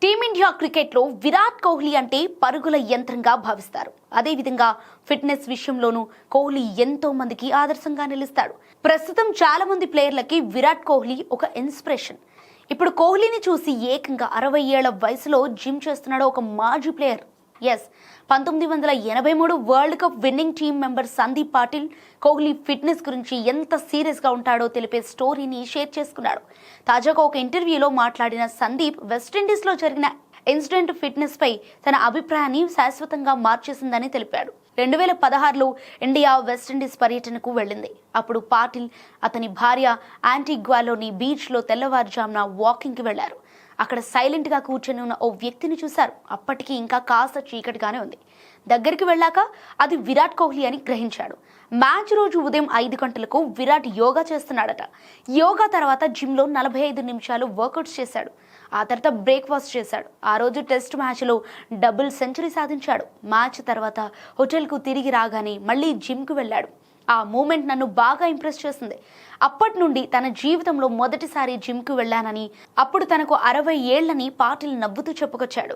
Team India క్రికెట్లో విరాట్ కోహ్లీ అంటే పరుగుల యంత్రంగా భావిస్తారు. అదేవిధంగా ఫిట్నెస్ విషయంలోనూ కోహ్లీ ఎంతో మందికి ఆదర్శంగా నిలుస్తాడు. ప్రస్తుతం చాలా మంది ప్లేయర్లకి విరాట్ కోహ్లీ ఒక ఇన్స్పిరేషన్. ఇప్పుడు కోహ్లీని చూసి ఏకంగా 60 ఏళ్ల వయసులో జిమ్ చేస్తున్నాడు ఒక మాజీ player. Yes, 1983 world cup winning team member Sandeep Patil Kohli fitness గురించి ఎంత సీరియస్గా ఉంటాడో తెలిపే స్టోరీని షేర్ చేసుకున్నాడు. తాజాగా ఒక ఇంటర్వ్యూలో మాట్లాడిన సందీప్ వెస్టిండీస్లో జరిగిన ఇన్సిడెంట్ ఫిట్నెస్ పై తన అభిప్రాయాన్ని శాశ్వతంగా మార్చేసిందని తెలిపాడు. 2016లో ఇండియా వెస్టిండీస్ పర్యటనకు వెళ్ళింది. అప్పుడు పాటిల్ అతని భార్య యాంటిగ్వాలోని బీచ్లో తెల్లవారుజామున వాకింగ్కి వెళ్లారు. అక్కడ సైలెంట్గా కూర్చొని ఉన్న ఓ వ్యక్తిని చూశారు. అప్పటికి ఇంకా కాస్త చీకటిగానే ఉంది. దగ్గరికి వెళ్ళాక అది విరాట్ కోహ్లీ అని గ్రహించాడు. మ్యాచ్ రోజు ఉదయం 5 గంటలకు విరాట్ యోగా చేస్తున్నాడట. యోగా తర్వాత జిమ్లో 45 నిమిషాలు వర్కౌట్స్ చేశాడు. ఆ తర్వాత బ్రేక్ఫాస్ట్ చేశాడు. ఆ రోజు టెస్ట్ మ్యాచ్లో డబుల్ సెంచరీ సాధించాడు. మ్యాచ్ తర్వాత హోటల్కు తిరిగి రాగానే మళ్ళీ జిమ్కు వెళ్ళాడు. ఆ మూమెంట్ నన్ను బాగా ఇంప్రెస్ చేసింది. అప్పటి నుండి తన జీవితంలో మొదటిసారి జిమ్కు వెళ్ళానని, అప్పుడు తనకు 60 ఏళ్లని పాటిల్ నవ్వుతూ చెప్పుకొచ్చాడు.